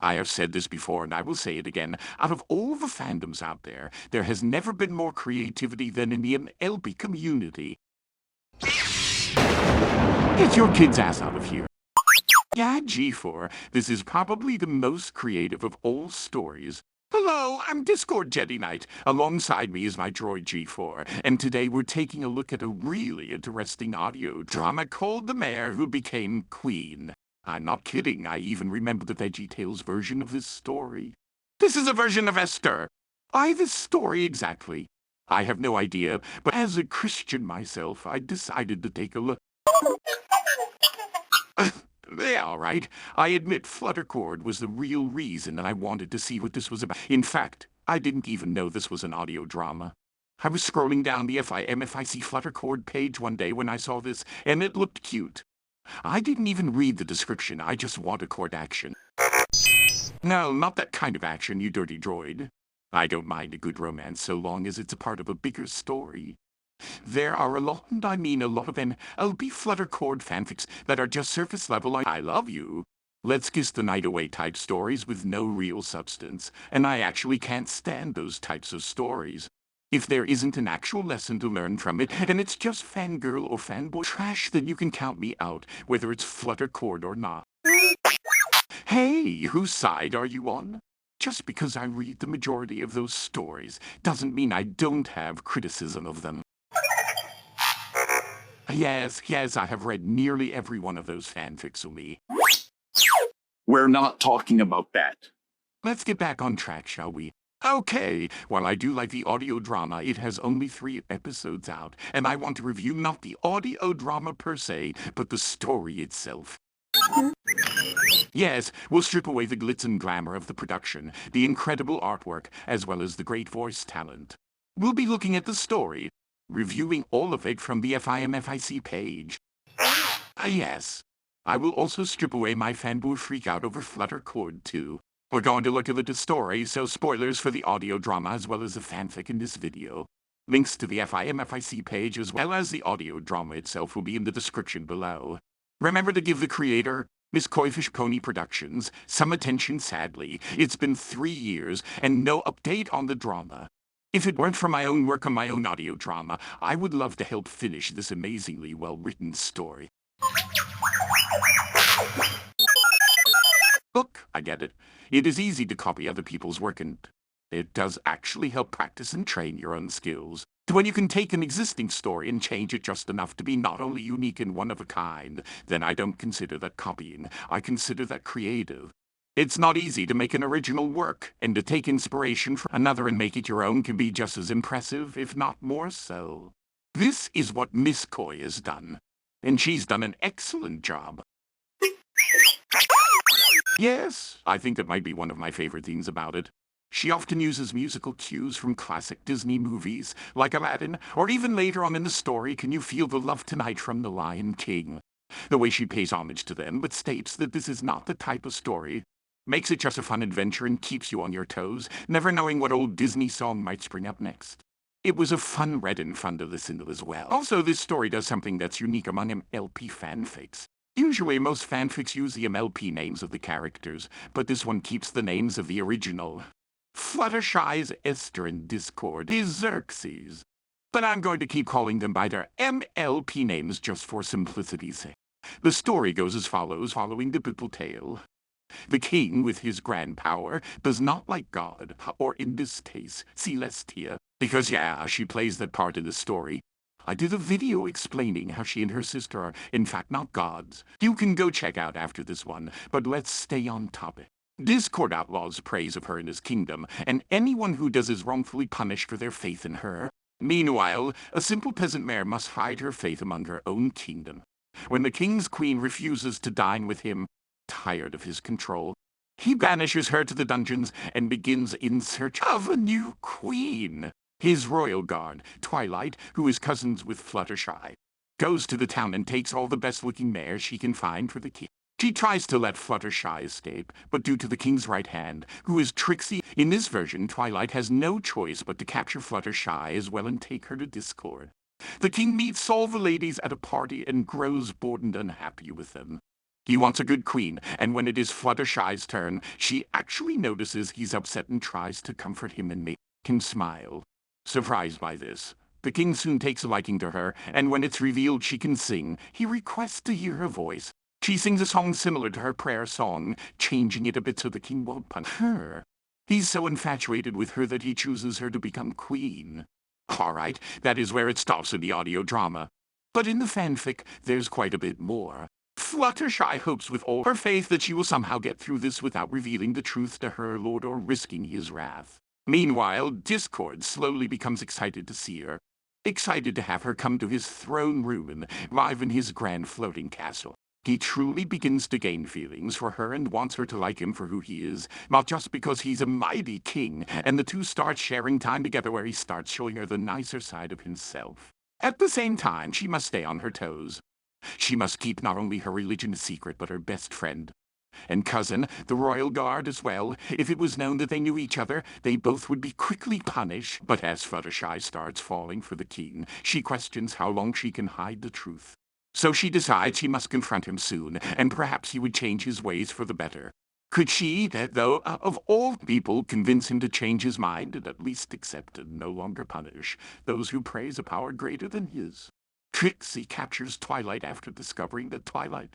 I have said this before, and I will say it again. Out of all the fandoms out there, there has never been more creativity than in the MLP community. Get your kid's ass out of here. Yeah, G4, this is probably the most creative of all stories. Hello, I'm Discord Jedi Knight. Alongside me is my droid G4, and today we're taking a look at a really interesting audio drama called The Mare Who Became Queen. I'm not kidding, I even remember the VeggieTales version of this story. This is a version of Esther. Why this story exactly? I have no idea, but as a Christian myself, I decided to take a look. Yeah, all right. I admit Fluttercord was the real reason that I wanted to see what this was about. In fact, I didn't even know this was an audio drama. I was scrolling down the FIC Fluttercord page one day when I saw this, and it looked cute. I didn't even read the description, I just wanted court action. No, not that kind of action, you dirty droid. I don't mind a good romance so long as it's a part of a bigger story. There are a lot, and I mean a lot of NLP Fluttercord fanfics that are just surface level I love you. Let's kiss the night away type stories with no real substance, and I actually can't stand those types of stories. If there isn't an actual lesson to learn from it, and it's just fangirl or fanboy trash, then you can count me out, whether it's Fluttercord or not. Hey, whose side are you on? Just because I read the majority of those stories doesn't mean I don't have criticism of them. Yes, I have read nearly every one of those fanfics of me. We're not talking about that. Let's get back on track, shall we? Okay, while I do like the audio drama, it has only 3 episodes out, and I want to review not the audio drama per se, but the story itself. Yes, we'll strip away the glitz and glamour of the production, the incredible artwork, as well as the great voice talent. We'll be looking at the story, reviewing all of it from the FIC page. Yes. I will also strip away my fanboy freakout over Fluttercord too. We're going to look at the story, so spoilers for the audio drama as well as the fanfic in this video. Links to the FIC page as well as the audio drama itself will be in the description below. Remember to give the creator, Miss Koifish Pony Productions, some attention sadly. It's been 3 years and no update on the drama. If it weren't for my own work on my own audio drama, I would love to help finish this amazingly well-written story. Look, I get it. It is easy to copy other people's work, and it does actually help practice and train your own skills. When you can take an existing story and change it just enough to be not only unique and one of a kind, then I don't consider that copying. I consider that creative. It's not easy to make an original work, and to take inspiration from another and make it your own can be just as impressive, if not more so. This is what Miss Koi has done, and she's done an excellent job. Yes, I think that might be one of my favorite things about it. She often uses musical cues from classic Disney movies, like Aladdin, or even later on in the story, Can You Feel the Love Tonight from The Lion King? The way she pays homage to them, but states that this is not the type of story. Makes it just a fun adventure and keeps you on your toes, never knowing what old Disney song might spring up next. It was a fun read and fun to listen to as well. Also, this story does something that's unique among MLP fanfics. Usually, most fanfics use the MLP names of the characters, but this one keeps the names of the original. Fluttershy's Esther in Discord is Xerxes. But I'm going to keep calling them by their MLP names just for simplicity's sake. The story goes as follows, following the biblical tale. The king, with his grand power, does not like God, or in this case, Celestia, because yeah, she plays that part in the story. I did a video explaining how she and her sister are, in fact, not gods. You can go check out after this one, but let's stay on topic. Discord outlaws praise of her in his kingdom, and anyone who does is wrongfully punished for their faith in her. Meanwhile, a simple peasant mare must hide her faith among her own kingdom. When the king's queen refuses to dine with him, tired of his control, he banishes her to the dungeons and begins in search of a new queen. His royal guard, Twilight, who is cousins with Fluttershy, goes to the town and takes all the best-looking mares she can find for the king. She tries to let Fluttershy escape, but due to the king's right hand, who is Trixie, in this version, Twilight has no choice but to capture Fluttershy as well and take her to Discord. The king meets all the ladies at a party and grows bored and unhappy with them. He wants a good queen, and when it is Fluttershy's turn, she actually notices he's upset and tries to comfort him and make him smile. Surprised by this, the king soon takes a liking to her, and when it's revealed she can sing, he requests to hear her voice. She sings a song similar to her prayer song, changing it a bit so the king won't punish her. He's so infatuated with her that he chooses her to become queen. All right, that is where it stops in the audio drama. But in the fanfic, there's quite a bit more. Fluttershy hopes with all her faith that she will somehow get through this without revealing the truth to her lord or risking his wrath. Meanwhile, Discord slowly becomes excited to see her, excited to have her come to his throne room and live in his grand floating castle. He truly begins to gain feelings for her and wants her to like him for who he is, not just because he's a mighty king, and the two start sharing time together where he starts showing her the nicer side of himself. At the same time, she must stay on her toes. She must keep not only her religion a secret, but her best friend and cousin, the royal guard, as well. If it was known that they knew each other, they both would be quickly punished. But as Fluttershy starts falling for the king, she questions how long she can hide the truth. So she decides she must confront him soon, and perhaps he would change his ways for the better. Could she, that though, of all people, convince him to change his mind and at least accept and no longer punish those who praise a power greater than his? Trixie captures Twilight after discovering that Twilight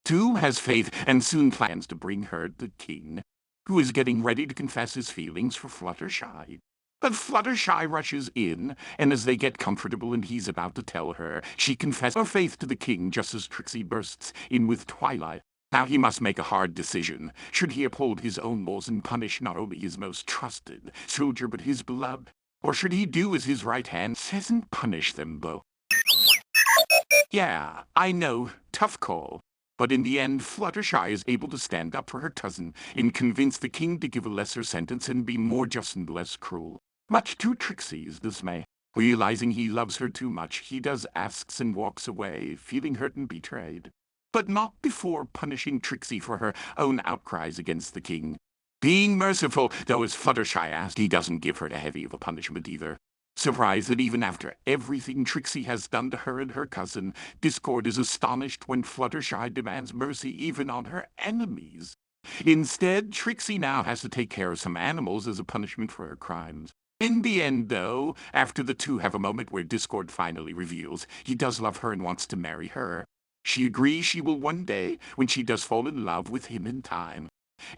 too has faith and soon plans to bring her the king, who is getting ready to confess his feelings for Fluttershy. But Fluttershy rushes in, and as they get comfortable and he's about to tell her, she confesses her faith to the king just as Trixie bursts in with Twilight. Now he must make a hard decision. Should he uphold his own laws and punish not only his most trusted soldier but his beloved? Or should he do as his right hand says and punish them both? Yeah, I know, tough call. But in the end, Fluttershy is able to stand up for her cousin and convince the king to give a lesser sentence and be more just and less cruel. Much to Trixie's dismay. Realizing he loves her too much, he does asks and walks away, feeling hurt and betrayed. But not before punishing Trixie for her own outcries against the king. Being merciful, though as Fluttershy asked, he doesn't give her too heavy of a punishment either. Surprised that even after everything Trixie has done to her and her cousin, Discord is astonished when Fluttershy demands mercy even on her enemies. Instead, Trixie now has to take care of some animals as a punishment for her crimes. In the end, though, after the two have a moment where Discord finally reveals he does love her and wants to marry her, she agrees she will one day when she does fall in love with him in time.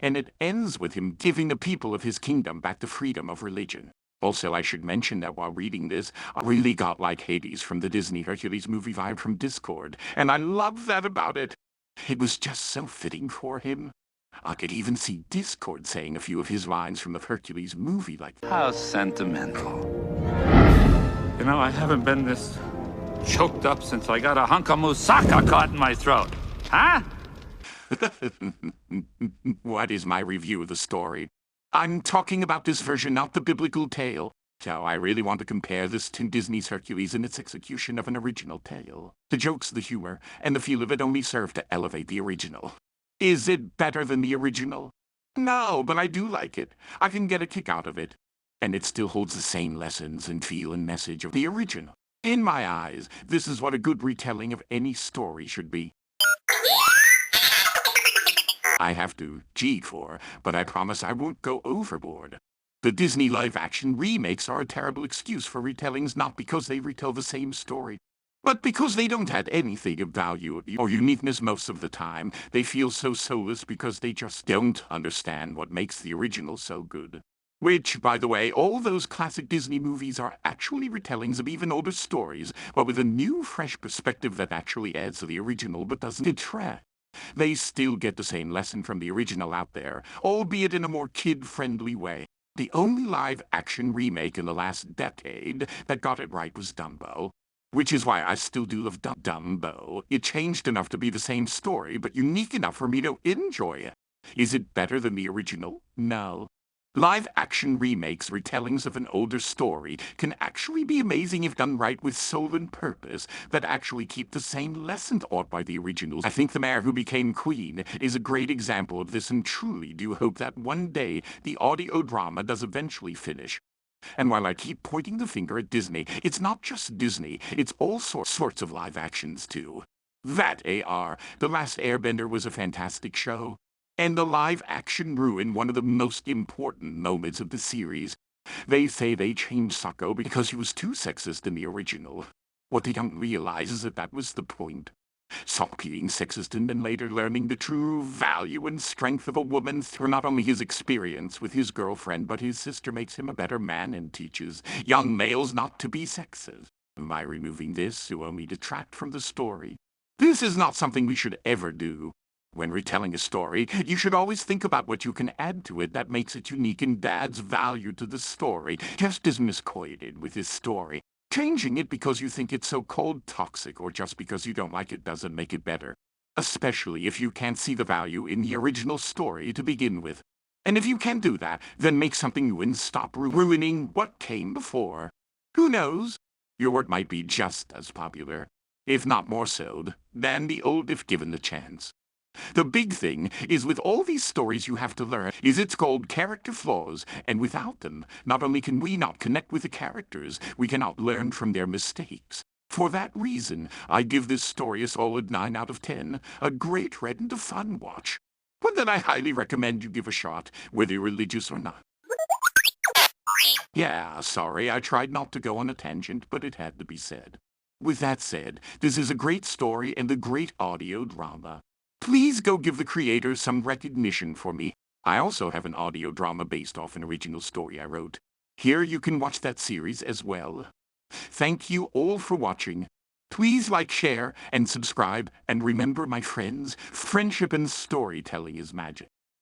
And it ends with him giving the people of his kingdom back the freedom of religion. Also, I should mention that while reading this, I really got like Hades from the Disney Hercules movie vibe from Discord, and I love that about it. It was just so fitting for him. I could even see Discord saying a few of his lines from the Hercules movie like that. How sentimental. You know, I haven't been this choked up since I got a hunk of moussaka caught in my throat. Huh? What is my review of the story? I'm talking about this version, not the biblical tale. So I really want to compare this to Disney's Hercules in its execution of an original tale. The jokes, the humor, and the feel of it only serve to elevate the original. Is it better than the original? No, but I do like it. I can get a kick out of it. And it still holds the same lessons and feel and message of the original. In my eyes, this is what a good retelling of any story should be. I have to cheat for, but I promise I won't go overboard. The Disney live-action remakes are a terrible excuse for retellings, not because they retell the same story, but because they don't add anything of value or uniqueness most of the time. They feel so soulless because they just don't understand what makes the original so good. Which, by the way, all those classic Disney movies are actually retellings of even older stories, but with a new, fresh perspective that actually adds to the original but doesn't detract. They still get the same lesson from the original out there, albeit in a more kid-friendly way. The only live-action remake in the last decade that got it right was Dumbo. Which is why I still do love Dumbo. It changed enough to be the same story, but unique enough for me to enjoy it. Is it better than the original? No. Live-action remakes, retellings of an older story, can actually be amazing if done right with soul and purpose that actually keep the same lesson taught by the originals. I think The Mare Who Became Queen is a great example of this, and truly do hope that one day the audio drama does eventually finish. And while I keep pointing the finger at Disney, it's not just Disney, it's all sorts of live actions too. That AR, The Last Airbender, was a fantastic show. And the live action ruined one of the most important moments of the series. They say they changed Sokko because he was too sexist in the original. What they don't realize is that was the point. Sok being sexist and then later learning the true value and strength of a woman through not only his experience with his girlfriend, but his sister makes him a better man and teaches young males not to be sexist. By removing this, you only detract from the story. This is not something we should ever do. When retelling a story, you should always think about what you can add to it that makes it unique and adds value to the story, just as McCoy did with his story. Changing it because you think it's so cold toxic or just because you don't like it doesn't make it better, especially if you can't see the value in the original story to begin with. And if you can do that, then make something new and stop ruining what came before. Who knows? Your work might be just as popular, if not more so, than the old if given the chance. The big thing is with all these stories you have to learn is it's called character flaws, and without them, not only can we not connect with the characters, we cannot learn from their mistakes. For that reason, I give this story a solid 9 out of 10, a great read and a fun watch. One that I highly recommend you give a shot, whether you're religious or not. Yeah, sorry, I tried not to go on a tangent, but it had to be said. With that said, this is a great story and a great audio drama. Please go give the creators some recognition for me. I also have an audio drama based off an original story I wrote. Here you can watch that series as well. Thank you all for watching. Please like, share, and subscribe, and remember, my friends, friendship and storytelling is magic.